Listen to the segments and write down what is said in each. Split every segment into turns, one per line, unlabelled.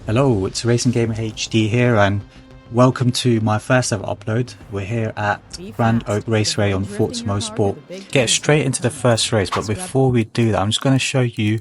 Hello, it's Racing Gamer HD here, and welcome to my first ever upload. We're here at Grand Oak Raceway on Forza Motorsport. Get straight into the first race, but before we do that, I'm just going to show you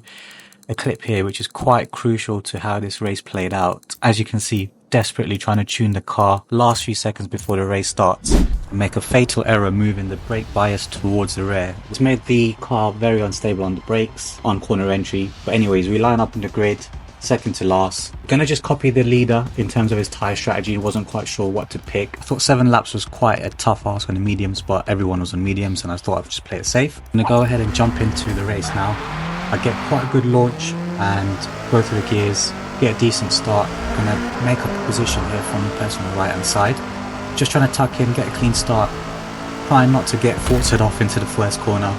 a clip here which is quite crucial to how this race played out. As you can see, desperately trying to tune the car last few seconds before the race starts and make a fatal error moving the brake bias towards the rear. It's made the car very unstable on the brakes, on corner entry, but anyways, we line up in the grid, second to last. Gonna just copy the leader in terms of his tyre strategy. Wasn't quite sure what to pick. I thought 7 laps was quite a tough ask on the mediums, but everyone was on mediums and I thought I'd just play it safe. I'm gonna go ahead and jump into the race now. I get quite a good launch and go through the gears, get a decent start. Gonna make up a position here from the person on the right hand side. Just trying to tuck in, get a clean start, trying not to get Forza'd off into the first corner.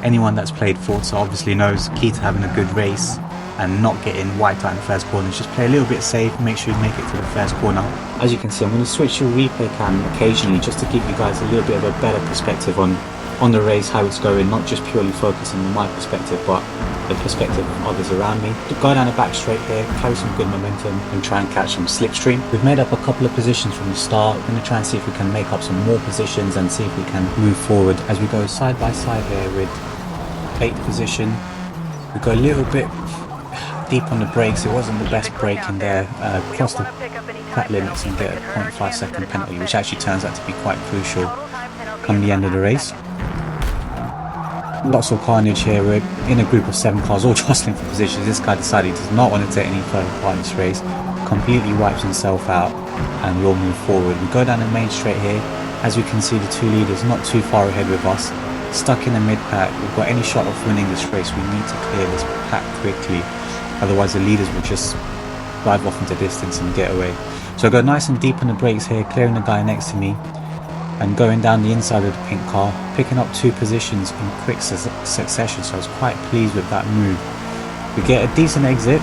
Anyone that's played Forza obviously knows key to having a good race and not getting wiped out in the first corner is just play a little bit safe, make sure you make it to the first corner. As you can see, I'm going to switch to replay cam occasionally just to give you guys a little bit of a better perspective on the race, how it's going, not just purely focusing on my perspective but the perspective of others around me. Go down the back straight here, carry some good momentum and try and catch some slipstream. We've made up a couple of positions from the start. We're going to try and see if we can make up some more positions and see if we can move forward as we go side by side here with 8th position. We go a little bit deep on the brakes. It wasn't the best brake in there, cross the track limits and get a 0.5 second penalty, which actually turns out to be quite crucial come the end of the race. Lots of carnage here. We're in a group of 7 cars all jostling for positions. This guy decided he does not want to take any further part in this race, completely wipes himself out and we'll move forward. We go down the main straight here. As you can see, the 2 leaders not too far ahead with us, stuck in the mid pack. We've got any shot of winning this race, we need to clear this pack quickly. Otherwise the leaders will just drive off into distance and get away. So I go nice and deep on the brakes here, clearing the guy next to me and going down the inside of the pink car, picking up 2 positions in quick succession. So I was quite pleased with that move. We get a decent exit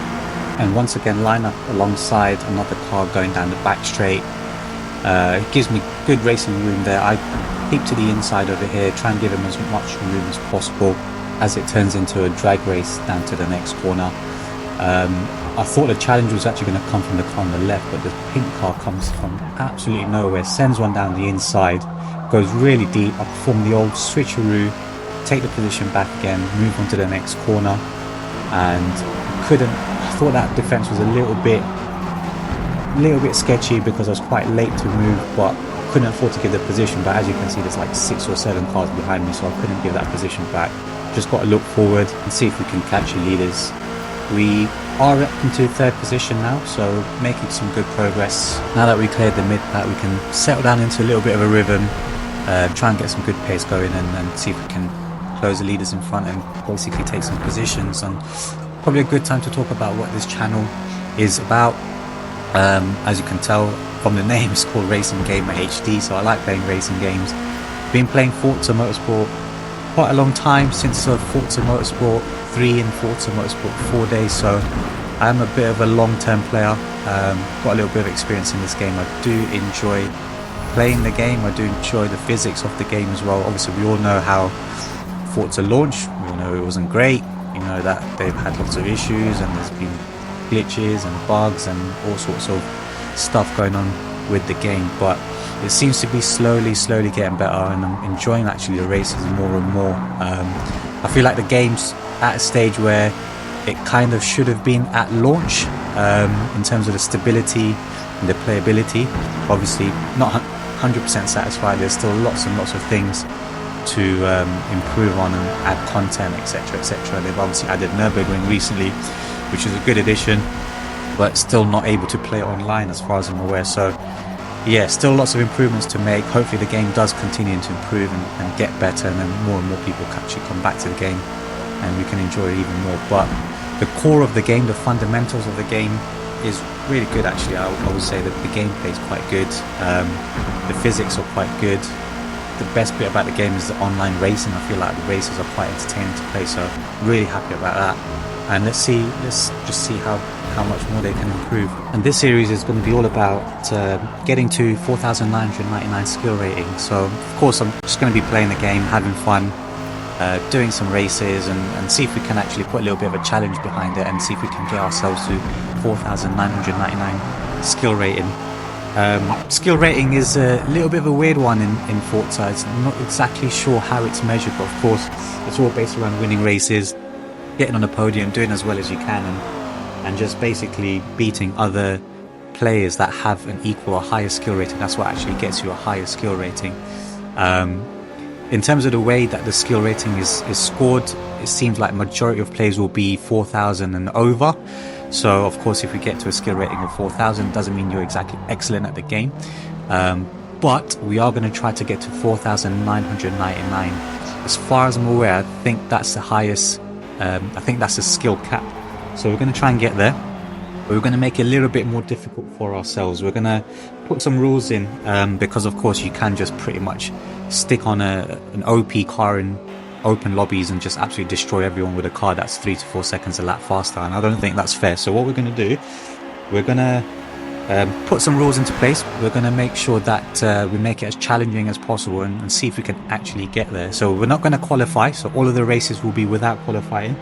and once again line up alongside another car going down the back straight. It gives me good racing room there. I keep to the inside over here, try and give him as much room as possible as it turns into a drag race down to the next corner. I thought the challenge was actually going to come from the car on the left, but the pink car comes from absolutely nowhere, sends one down the inside, goes really deep. I perform the old switcheroo, take the position back again, move on to the next corner, and I thought that defense was a little bit sketchy because I was quite late to move, but couldn't afford to give the position. But as you can see, there's like 6 or 7 cars behind me, so I couldn't give that position back. Just got to look forward and see if we can catch the leaders. We are up into 3rd position now, so making some good progress. Now that we cleared the mid pack, we can settle down into a little bit of a rhythm, try and get some good pace going and see if we can close the leaders in front and basically take some positions. And probably a good time to talk about what this channel is about. As you can tell from the name, it's called Racing Gamer HD, so I like playing racing games. Been playing Forza Motorsport quite a long time, since Forza Motorsport 3 and Forza Motorsport 4 days, so I'm a bit of a long-term player. Got a little bit of experience in this game. I do enjoy playing the game. I do enjoy the physics of the game as well. Obviously we all know how Forza launched. We all know it wasn't great. You know that they've had lots of issues and there's been glitches and bugs and all sorts of stuff going on with the game, but it seems to be slowly getting better and I'm enjoying actually the races more and more. I feel like the game's at a stage where it kind of should have been at launch, in terms of the stability and the playability. Obviously not 100% satisfied, there's still lots and lots of things to improve on and add content, etc, etc. They've obviously added Nürburgring recently, which is a good addition, but still not able to play online as far as I'm aware. So yeah, still lots of improvements to make. Hopefully the game does continue to improve and get better, and then more and more people can actually come back to the game and we can enjoy it even more. But the core of the game, the fundamentals of the game is really good actually. I would say that the gameplay is quite good, the physics are quite good. The best bit about the game is the online racing. I feel like the races are quite entertaining to play, so really happy about that. And let's just see how much more they can improve. And this series is going to be all about getting to 4,999 skill rating. So of course I'm just going to be playing the game, having fun, doing some races and see if we can actually put a little bit of a challenge behind it and see if we can get ourselves to 4,999 skill rating. Skill rating is a little bit of a weird one in Forza. It's not exactly sure how it's measured, but of course it's all based around winning races, getting on the podium, doing as well as you can, and just basically beating other players that have an equal or higher skill rating. That's what actually gets you a higher skill rating. In terms of the way that the skill rating is scored, it seems like majority of players will be 4,000 and over. So of course, if we get to a skill rating of 4,000, doesn't mean you're exactly excellent at the game. But we are going to try to get to 4,999. As far as I'm aware, I think that's the highest. I think that's a skill cap. So we're going to try and get there. But we're going to make it a little bit more difficult for ourselves. We're going to put some rules in because of course you can just pretty much stick on an OP car in open lobbies and just absolutely destroy everyone with a car that's 3 to 4 seconds a lap faster, and I don't think that's fair. So what we're going to do, we're going to put some rules into place. We're going to make sure that we make it as challenging as possible and see if we can actually get there. So we're not going to qualify, so all of the races will be without qualifying.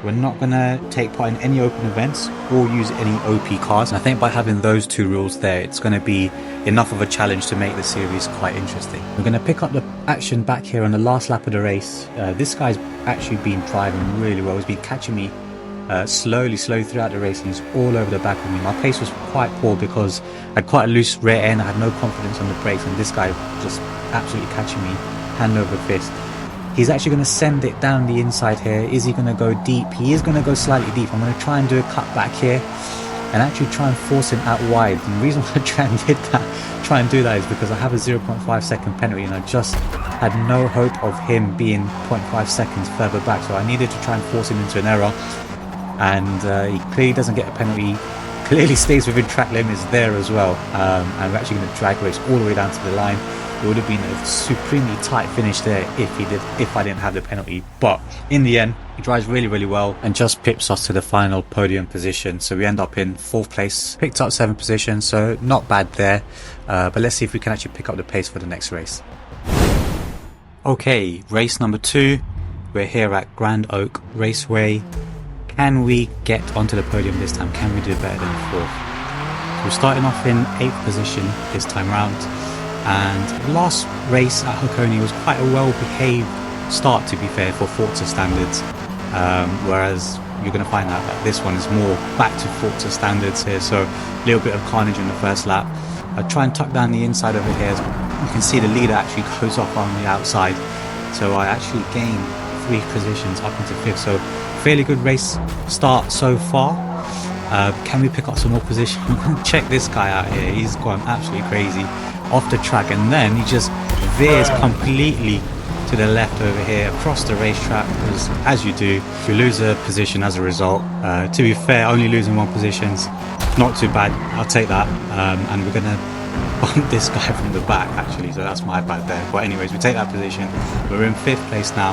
We're not going to take part in any open events or use any OP cars. And I think by having those two rules there, it's going to be enough of a challenge to make the series quite interesting. We're going to pick up the action back here on the last lap of the race. This guy's actually been driving really well. He's been catching me slowly throughout the race, and he's all over the back of me. My pace was quite poor because I had quite a loose rear end. I had no confidence on the brakes, and this guy just absolutely catching me hand over fist. He's actually going to send it down the inside here. Is he going to go deep? He is going to go slightly deep. I'm going to try and do a cut back here and actually try and force him out wide. And the reason why I try and do that is because I have a 0.5 second penalty, and I just had no hope of him being 0.5 seconds further back. So I needed to try and force him into an error. And he clearly doesn't get a penalty. Clearly stays within track limits there as well. And we're actually going to drag race all the way down to the line. It would have been a supremely tight finish there if I didn't have the penalty. But in the end, he drives really well and just pips us to the final podium position. So we end up in 4th place, picked up 7th position, so not bad there. But let's see if we can actually pick up the pace for the next race. Okay, race number 2. We're here at Grand Oak Raceway. Can we get onto the podium this time? Can we do better than 4th? So we're starting off in 8th position this time round. And the last race at Hakkoni was quite a well-behaved start, to be fair, for Forza standards, whereas you're going to find out that this one is more back to Forza standards here. So a little bit of carnage in the first lap. I try and tuck down the inside over here. You can see the leader actually goes off on the outside, so I actually gain 3 positions up into 5th. So fairly good race start so far. Can we pick up some more position? Check this guy out here. He's gone absolutely crazy off the track, and then he just veers completely to the left over here across the racetrack, as you do. You lose a position as a result. To be fair, only losing 1 position's not too bad. I'll take that. And we're gonna bump this guy from the back actually, so that's my bad there. But anyways, we take that position. We're in 5th place now,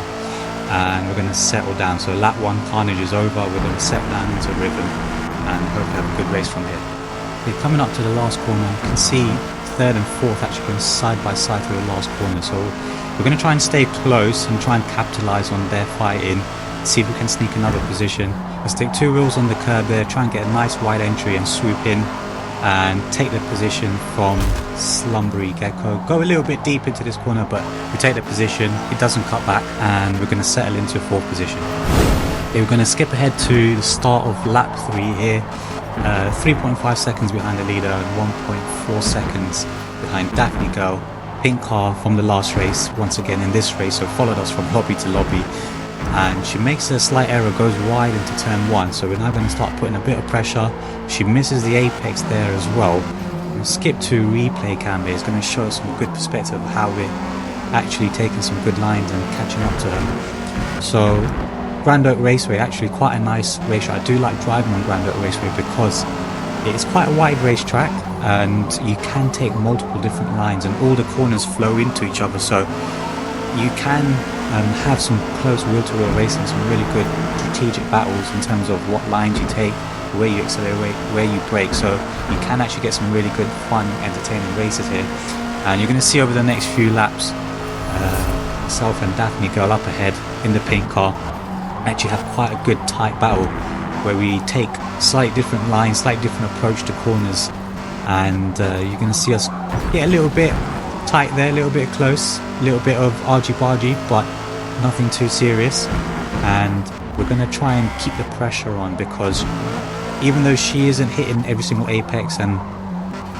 and we're gonna settle down. So lap 1 carnage is over. We're gonna settle down into rhythm and hopefully have a good race from here. Okay, coming up to the last corner, you can see 3rd and 4th actually going side by side through the last corner. So we're going to try and stay close and try and capitalize on their fight in, see if we can sneak another position. Let's take 2 wheels on the curb there, try and get a nice wide entry and swoop in and take the position from Slumbery Gecko. Go a little bit deep into this corner, but we take the position. It doesn't cut back, and we're going to settle into 4th position. Okay, we're going to skip ahead to the start of lap 3 here. 3.5 seconds behind the leader and 1.4 seconds behind Daphne Girl. Pink car from the last race, once again in this race, so followed us from lobby to lobby. And she makes a slight error, goes wide into turn 1, so we're now going to start putting a bit of pressure. She misses the apex there as well. We'll skip to replay cam here. It's going to show us some good perspective of how we're actually taking some good lines and catching up to her. So Grand Oak Raceway, actually quite a nice racetrack. I do like driving on Grand Oak Raceway because it's quite a wide racetrack and you can take multiple different lines and all the corners flow into each other, so you can have some close wheel-to-wheel racing, some really good strategic battles in terms of what lines you take, where you accelerate, where you brake, so you can actually get some really good, fun, entertaining races here. And you're going to see over the next few laps myself and Daphne Girl up ahead in the pink car actually have quite a good tight battle where we take slightly different lines, slightly different approach to corners, and you're going to see us get a little bit tight there, a little bit close, a little bit of argy-bargy, but nothing too serious. And we're going to try and keep the pressure on, because even though she isn't hitting every single apex and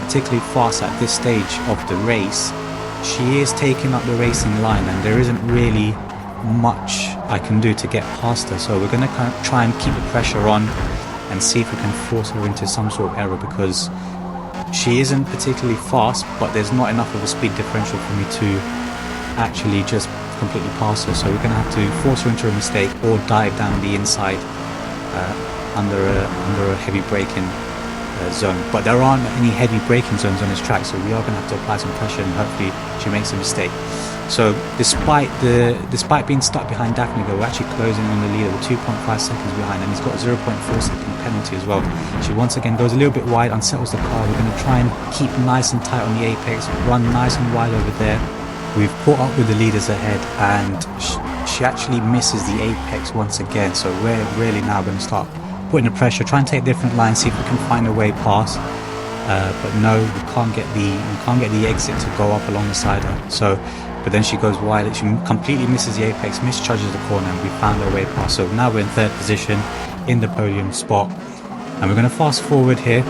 particularly fast at this stage of the race, she is taking up the racing line, and there isn't really much I can do to get past her. So we're going to kind of try and keep the pressure on and see if we can force her into some sort of error, because she isn't particularly fast, but there's not enough of a speed differential for me to actually just completely pass her. So we're going to have to force her into a mistake or dive down the inside under a heavy braking zone. But there aren't any heavy braking zones on this track, so we are going to have to apply some pressure, and hopefully she makes a mistake. So despite being stuck behind Daphne Girl, we're actually closing on the leader with 2.5 seconds behind, and he's got a 0.4 second penalty as well. She once again goes a little bit wide, unsettles the car. We're going to try and keep nice and tight on the apex, run nice and wide over there. We've caught up with the leaders ahead, and she actually misses the apex once again. So we're really now going to start putting the pressure, try and take different lines, see if we can find a way past. But no, we can't get the exit to go up along the side of her. So, but then she goes wide, she completely misses the apex, misjudges the corner, and we found our way past. So now we're in third position in the podium spot, and we're going to fast forward here,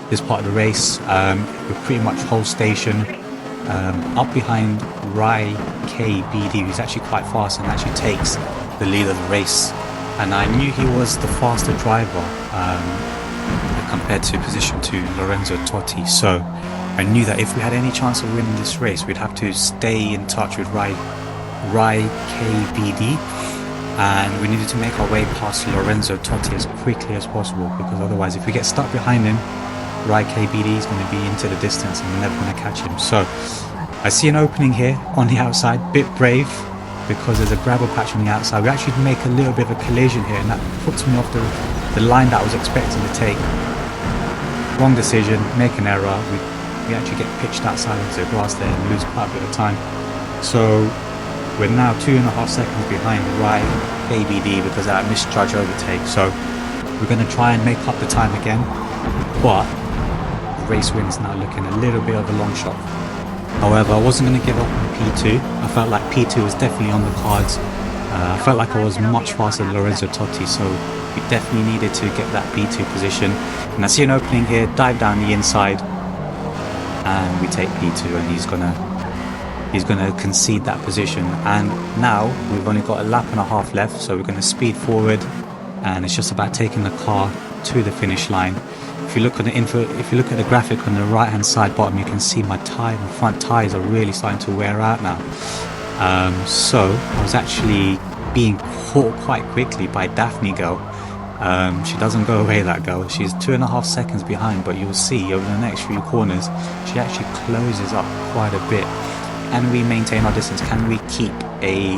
this part of the race. We're pretty much whole station up behind Rai KBD, who's actually quite fast and actually takes the lead of the race. And I knew he was the faster driver compared to position 2 Lorenzo Totti, so I knew that if we had any chance of winning this race, we'd have to stay in touch with Rai KBD, and we needed to make our way past Lorenzo Totti as quickly as possible, because otherwise if we get stuck behind him, Rai KBD is going to be into the distance and we're never going to catch him. So I see an opening here on the outside, bit brave, because there's a gravel patch on the outside. We actually make a little bit of a collision here, and that puts me off the line that I was expecting to take. Wrong decision, make an error. We actually get pitched outside into the grass there and lose quite a bit of time. So we're now 2.5 seconds behind Rai KBD because of that misjudge overtake. So we're going to try and make up the time again, but the race win is now looking a little bit of a long shot. However, I wasn't going to give up on P2. I felt like P2 was definitely on the cards. I felt like I was much faster than Lorenzo Totti, so we definitely needed to get that P2 position. And I see an opening here, dive down the inside, and we take P2, and he's gonna concede that position. And now we've only got a lap and a half left, so we're going to speed forward, and it's just about taking the car to the finish line. If you look at the graphic on the right hand side bottom, you can see my front tires are really starting to wear out now. So I was actually being caught quite quickly by Daphne Girl. She doesn't go away, that girl. She's 2.5 seconds behind, but you'll see over the next few corners she actually closes up quite a bit. Can we maintain our distance? Can we keep a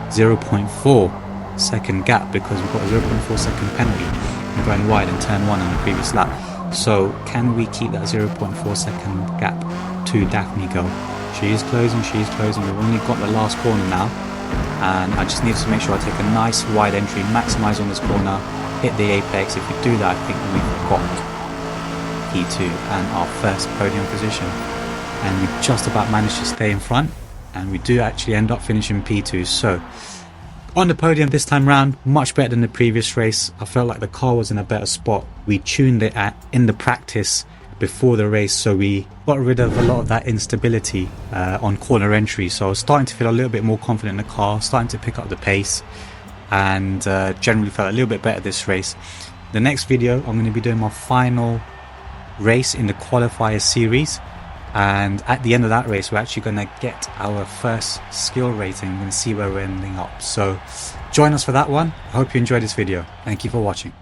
0.4 second gap, because we've got a 0.4 second penalty going wide in turn 1 on the previous lap? So can we keep that 0.4 second gap to Daphne Girl? She is closing, we've only got the last corner now, and I just need to make sure I take a nice wide entry, maximise on this corner, hit the apex. If we do that, I think we've got P2 and our first podium position, and we just about managed to stay in front, and we do actually end up finishing P2. So on the podium this time round, much better than the previous race. I felt like the car was in a better spot. We tuned it in the practice before the race, so we got rid of a lot of that instability on corner entry. So I was starting to feel a little bit more confident in the car, starting to pick up the pace, and generally felt a little bit better this race. The next video, I'm going to be doing my final race in the qualifier series, and at the end of that race we're actually going to get our first skill rating and see where we're ending up. So join us for that one. I hope you enjoyed this video. Thank you for watching.